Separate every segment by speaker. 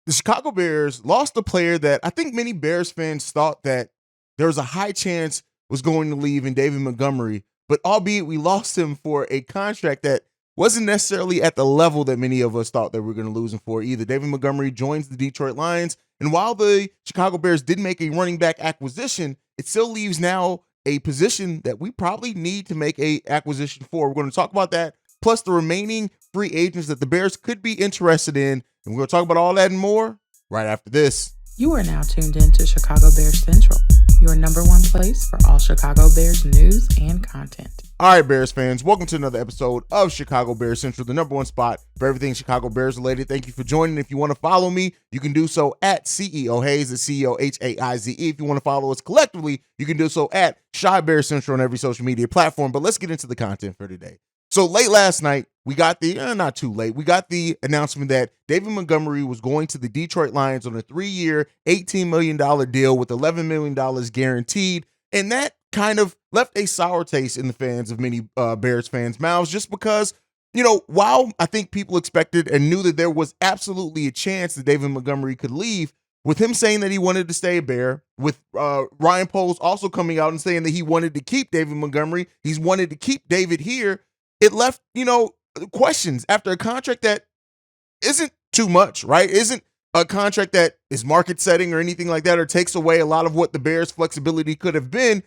Speaker 1: the Chicago Bears lost a player that I think many Bears fans thought that there was a high chance was going to leave in David Montgomery, but albeit we lost him for a contract that wasn't necessarily at the level that many of us thought that we were going to lose him for either. David Montgomery joins the Detroit Lions, and while the Chicago Bears did make a running back acquisition, it still leaves now a position that we probably need to make a acquisition for. We're going to talk about that, plus the remaining free agents that the Bears could be interested in, and we're going to talk about all that and more right after this.
Speaker 2: You are now tuned in to Chicago Bears Central, your number one place for all Chicago Bears news and content.
Speaker 1: All right, Bears fans, welcome to another episode of Chicago Bears Central, the number one spot for everything Chicago Bears related. Thank you for joining. If you want to follow me, you can do so at CEO Haize, the CEO Haize. If you want to follow us collectively, you can do so at Chi Bears Central on every social media platform. But let's get into the content for today. So late last night, we got the, not too late, we got the announcement that David Montgomery was going to the Detroit Lions on a 3-year, $18 million deal with $11 million guaranteed. And that kind of left a sour taste in the fans of many Bears fans' mouths, just because, while I think people expected and knew that there was absolutely a chance that David Montgomery could leave, with him saying that he wanted to stay a Bear, with Ryan Poles also coming out and saying that he wanted to keep David Montgomery, he's wanted to keep David here, it left, questions after a contract that isn't too much, right? Isn't a contract that is market setting or anything like that, or takes away a lot of what the Bears' flexibility could have been.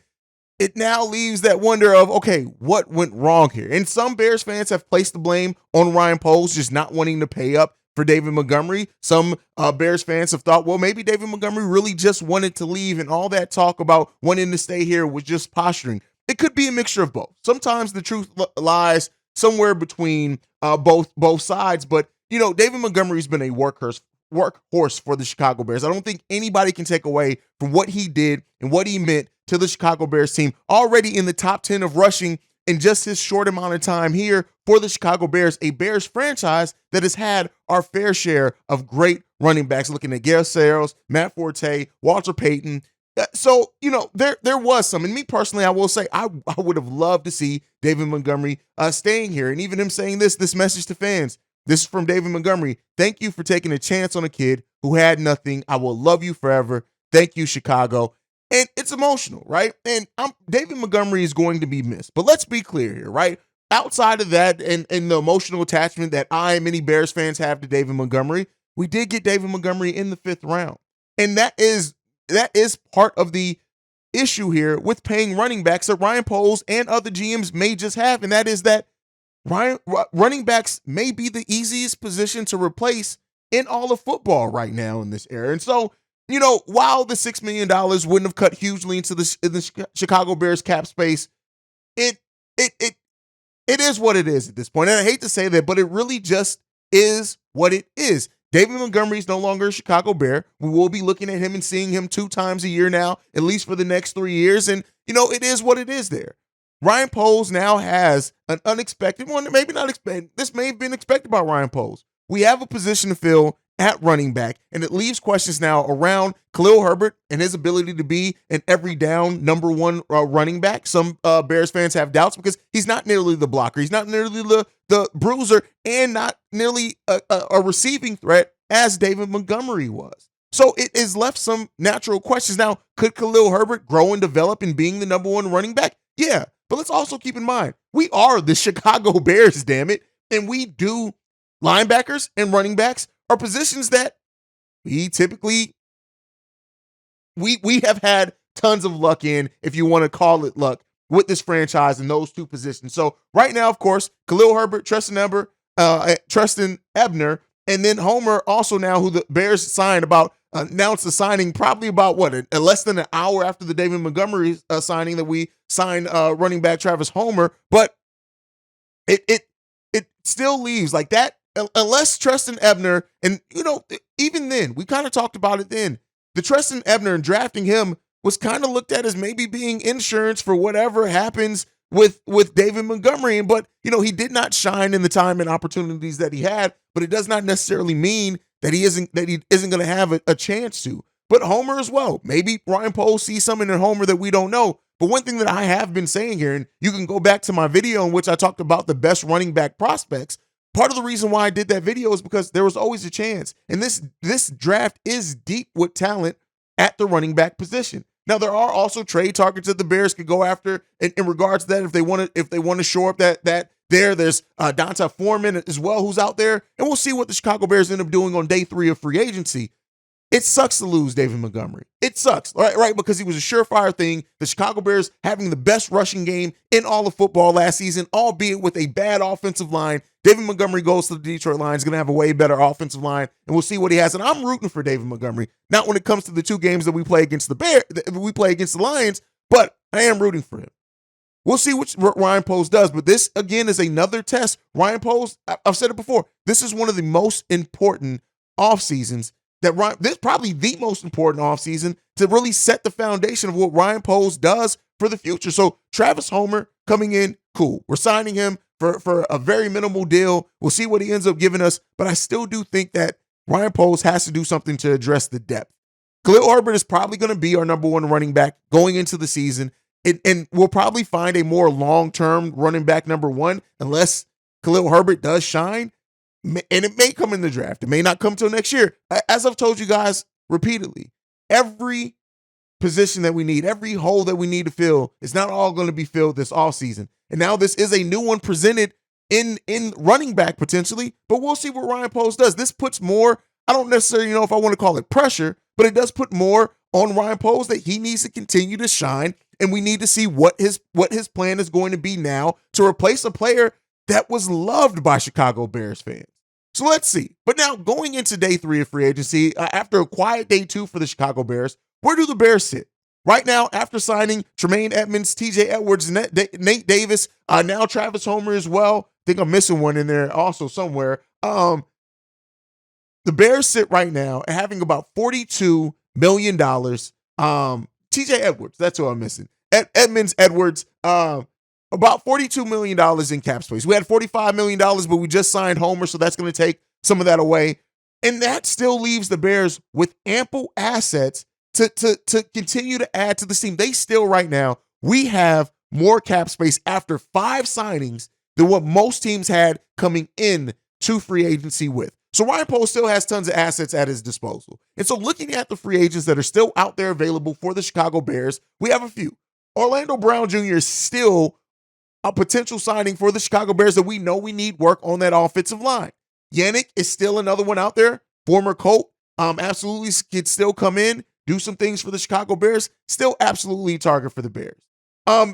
Speaker 1: It now leaves that wonder of, okay, what went wrong here? And some Bears fans have placed the blame on Ryan Poles just not wanting to pay up for David Montgomery. Some Bears fans have thought, well, maybe David Montgomery really just wanted to leave, and all that talk about wanting to stay here was just posturing. It could be a mixture of both. Sometimes the truth lies somewhere between both sides, but David Montgomery's been a workhorse for the Chicago Bears. I don't think anybody can take away from what he did and what he meant to the Chicago Bears team. Already in the top 10 of rushing in just his short amount of time here for the Chicago Bears, a Bears franchise that has had our fair share of great running backs, looking at Garrett Sayles, Matt Forte, Walter Payton. So, there was some. And me personally, I will say I would have loved to see David Montgomery staying here. And even him saying this message to fans. This is from David Montgomery. Thank you for taking a chance on a kid who had nothing. I will love you forever. Thank you, Chicago. And it's emotional, right? And David Montgomery is going to be missed. But let's be clear here, right? Outside of that and the emotional attachment that I and many Bears fans have to David Montgomery, we did get David Montgomery in the 5th round. And that is part of the issue here with paying running backs that Ryan Poles and other GMs may just have. And that is that running backs may be the easiest position to replace in all of football right now in this era. And so, while the $6 million wouldn't have cut hugely into the Chicago Bears cap space, it is what it is at this point. And I hate to say that, but it really just is what it is. David Montgomery is no longer a Chicago Bear. We will be looking at him and seeing him 2 times a year now, at least for the next 3 years. And, it is what it is there. Ryan Poles now has an unexpected one, maybe not expected. This may have been expected by Ryan Poles. We have a position to fill at running back, and it leaves questions now around Khalil Herbert and his ability to be an every down number one running back. Some Bears fans have doubts because he's not nearly the blocker. He's not nearly the bruiser, and not nearly a receiving threat as David Montgomery was. So it has left some natural questions. Now, could Khalil Herbert grow and develop in being the number one running back? Yeah. But let's also keep in mind, we are the Chicago Bears, damn it. And we do linebackers and running backs are positions that we typically, we have had tons of luck in, if you want to call it luck, with this franchise in those 2 positions. So right now, of course, Khalil Herbert, Treston Ebner, and then Homer also now, who the Bears signed announced the signing probably about less than an hour after the David Montgomery signing that we signed running back Travis Homer. But it still leaves like that unless Treston Ebner, and even then we kind of talked about it then. The Treston Ebner and drafting him was kind of looked at as maybe being insurance for whatever happens with David Montgomery. But he did not shine in the time and opportunities that he had. But it does not necessarily mean that he isn't going to have a chance to. But Homer as well. Maybe Ryan Poles sees something in Homer that we don't know. But one thing that I have been saying here, and you can go back to my video in which I talked about the best running back prospects, part of the reason why I did that video is because there was always a chance. And this draft is deep with talent at the running back position. Now, there are also trade targets that the Bears could go after in regards to that if they want to shore up that there's Donta Foreman as well who's out there. And we'll see what the Chicago Bears end up doing on day 3 of free agency. It sucks to lose David Montgomery. It sucks, right? Because he was a surefire thing. The Chicago Bears having the best rushing game in all of football last season, albeit with a bad offensive line. David Montgomery goes to the Detroit Lions, going to have a way better offensive line, and we'll see what he has. And I'm rooting for David Montgomery, not when it comes to the 2 games that we play against the Lions, but I am rooting for him. We'll see what Ryan Poles does, but this, again, is another test. Ryan Poles, I've said it before, this is one of the most important offseasons this is probably the most important offseason to really set the foundation of what Ryan Poles does for the future. So Travis Homer coming in, cool. We're signing him for a very minimal deal. We'll see what he ends up giving us, but I still do think that Ryan Poles has to do something to address the depth. Khalil Herbert is probably going to be our number 1 running back going into the season, and we'll probably find a more long-term running back number 1 unless Khalil Herbert does shine. And it may come in the draft. It may not come till next year. As I've told you guys repeatedly, every position that we need, every hole that we need to fill is not all going to be filled this offseason. And now this is a new one presented in running back potentially, but we'll see what Ryan Poles does. This puts more, I don't necessarily know if I want to call it pressure, but it does put more on Ryan Poles that he needs to continue to shine, and we need to see what his plan is going to be now to replace a player that was loved by Chicago Bears fans. So let's see. But now going into day 3 of free agency, after a quiet day 2 for the Chicago Bears, where do the Bears sit? Right now, after signing Tremaine Edmonds, TJ Edwards, Nate Davis, now Travis Homer as well. I think I'm missing one in there also somewhere. The Bears sit right now at having about $42 million. TJ Edwards, that's who I'm missing. Edmonds, Edwards, about $42 million in cap space. We had $45 million, but we just signed Homer, so that's going to take some of that away. And that still leaves the Bears with ample assets to continue to add to the team. They still, right now, we have more cap space after 5 signings than what most teams had coming in to free agency with. So Ryan Poles still has tons of assets at his disposal. And so looking at the free agents that are still out there available for the Chicago Bears, we have a few. Orlando Brown Jr. is still a potential signing for the Chicago Bears that we know we need work on that offensive line. Yannick is still another one out there. Former Colt, absolutely could still come in, do some things for the Chicago Bears. Still absolutely a target for the Bears.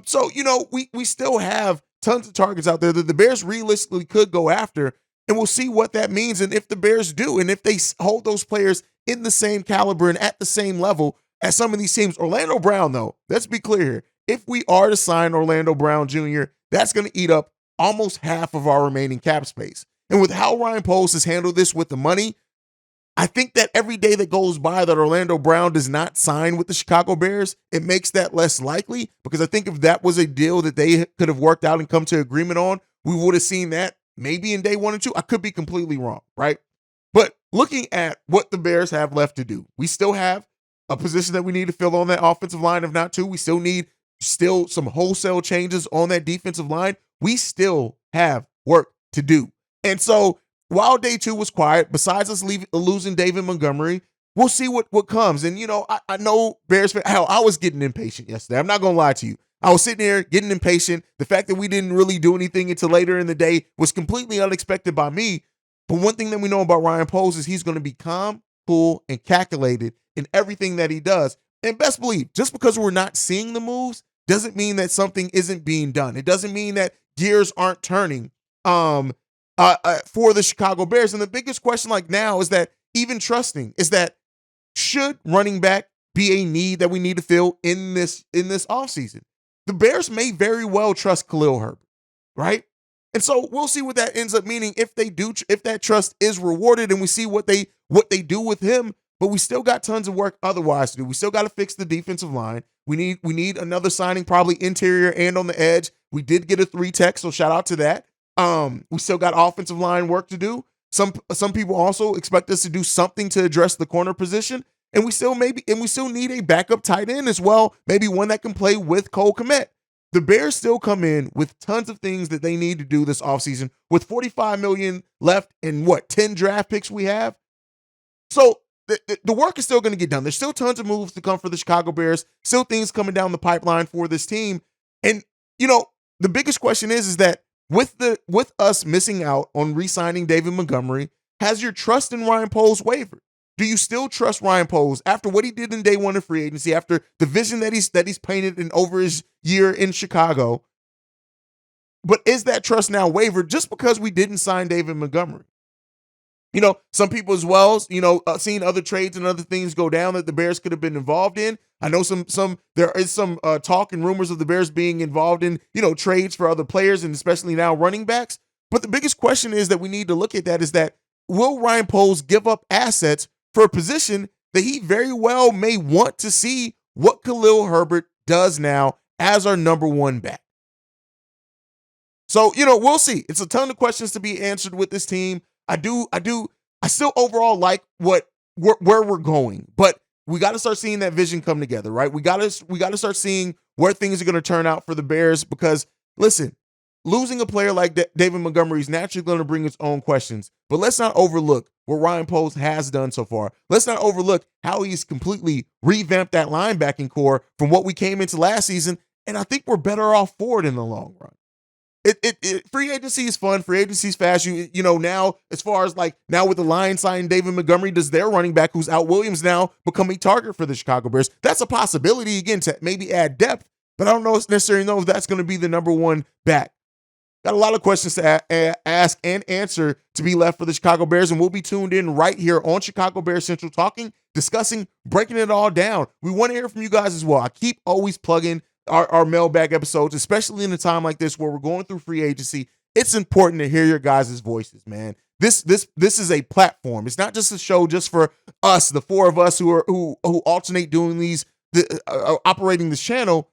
Speaker 1: So, we still have tons of targets out there that the Bears realistically could go after, and we'll see what that means and if the Bears do, and if they hold those players in the same caliber and at the same level as some of these teams. Orlando Brown, though, let's be clear here. If we are to sign Orlando Brown Jr., that's going to eat up almost half of our remaining cap space. And with how Ryan Poles has handled this with the money, I think that every day that goes by that Orlando Brown does not sign with the Chicago Bears, it makes that less likely, because I think if that was a deal that they could have worked out and come to agreement on, we would have seen that maybe in day 1 and 2. I could be completely wrong, right? But looking at what the Bears have left to do, we still have a position that we need to fill on that offensive line, if not 2. We still need some wholesale changes on that defensive line. We still have work to do. And so while day 2 was quiet, besides us losing David Montgomery, we'll see what comes. And, I know Bears fans, hell, I was getting impatient yesterday. I'm not going to lie to you. I was sitting there getting impatient. The fact that we didn't really do anything until later in the day was completely unexpected by me. But one thing that we know about Ryan Poles is he's going to be calm, cool, and calculated in everything that he does. And best believe, just because we're not seeing the moves doesn't mean that something isn't being done. It doesn't mean that gears aren't turning for the Chicago Bears. And the biggest question now is that should running back be a need that we need to fill in this offseason? The Bears may very well trust Khalil Herbert, right? And so we'll see what that ends up meaning if that trust is rewarded, and we see what they do with him. But we still got tons of work otherwise to do. We still got to fix the defensive line. We need another signing, probably interior and on the edge. We did get a 3-tech, so shout out to that. We still got offensive line work to do. Some people also expect us to do something to address the corner position, and we still need a backup tight end as well. Maybe one that can play with Cole Kmet. the Bears still come in with tons of things that they need to do this offseason with $45 million left and 10 draft picks we have. So the work is still going to get done. There's still tons of moves to come for the Chicago Bears, still things coming down the pipeline for this team. And, the biggest question is that with us missing out on re-signing David Montgomery, has your trust in Ryan Poles wavered? Do you still trust Ryan Poles after what he did in day one of free agency, after the vision that he's painted in over his year in Chicago? But is that trust now wavered just because we didn't sign David Montgomery? Some people as well, seeing other trades and other things go down that the Bears could have been involved in. I know there is some talk and rumors of the Bears being involved in, trades for other players and especially now running backs. But the biggest question is that we need to look at that is that will Ryan Poles give up assets for a position that he very well may want to see what Khalil Herbert does now as our number one back? So, we'll see. It's a ton of questions to be answered with this team. I still overall like where we're going, but we got to start seeing that vision come together, right? We got to start seeing where things are going to turn out for the Bears because, listen, losing a player like David Montgomery is naturally going to bring its own questions, but let's not overlook what Ryan Poles has done so far. Let's not overlook how he's completely revamped that linebacking core from what we came into last season, and I think we're better off for it in the long run. Free agency is fun. Free agency is fast. Now as far as now with the Lions signing David Montgomery, does their running back who's out Williams now become a target for the Chicago Bears? That's a possibility again to maybe add depth, but I don't necessarily know if that's going to be the number one back. Got a lot of questions to ask and answer to be left for the Chicago Bears, and we'll be tuned in right here on Chicago Bears Central, discussing, breaking it all down. We want to hear from you guys as well. I keep always plugging our mailbag episodes, especially in a time like this where we're going through free agency. It's important to hear your guys' voices, man. This is a platform. It's not just a show just for us, the four of us who alternate doing these, operating this channel.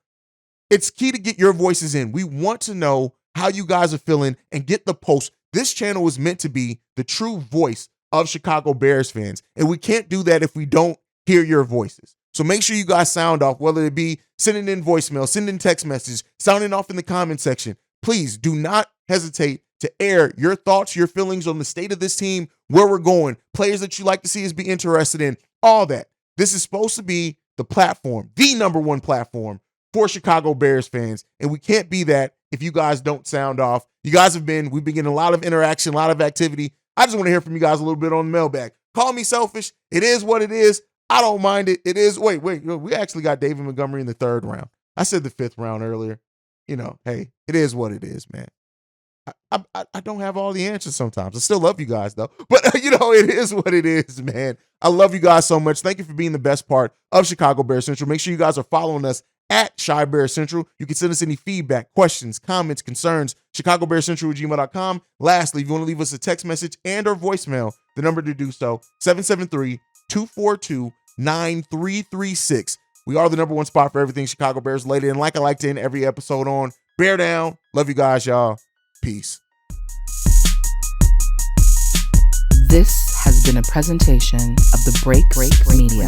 Speaker 1: It's key to get your voices in. We want to know how you guys are feeling and get the post. This channel is meant to be the true voice of Chicago Bears fans, and we can't do that if we don't hear your voices. So make sure you guys sound off, whether it be sending in voicemail, sending text messages, sounding off in the comment section. Please do not hesitate to air your thoughts, your feelings on the state of this team, where we're going, players that you like to see us be interested in, all that. This is supposed to be the platform, the number one platform for Chicago Bears fans, and we can't be that if you guys don't sound off. We've been getting a lot of interaction, a lot of activity. I just want to hear from you guys a little bit on the mailbag. Call me selfish. It is what it is. I don't mind it. It is. Wait. We actually got David Montgomery in the 3rd round. I said the 5th round earlier. Hey, it is what it is, man. I don't have all the answers sometimes. I still love you guys, though. But, it is what it is, man. I love you guys so much. Thank you for being the best part of Chicago Bears Central. Make sure you guys are following us at Chi Bears Central. You can send us any feedback, questions, comments, concerns, chicagobearcentral@gmail.com. Lastly, if you want to leave us a text message and or voicemail, the number to do so, 773-242-9336. We are the number one spot for everything Chicago Bears related. And like I like to end every episode on, bear down. Love you guys, y'all. Peace.
Speaker 2: This has been a presentation of the Break Media.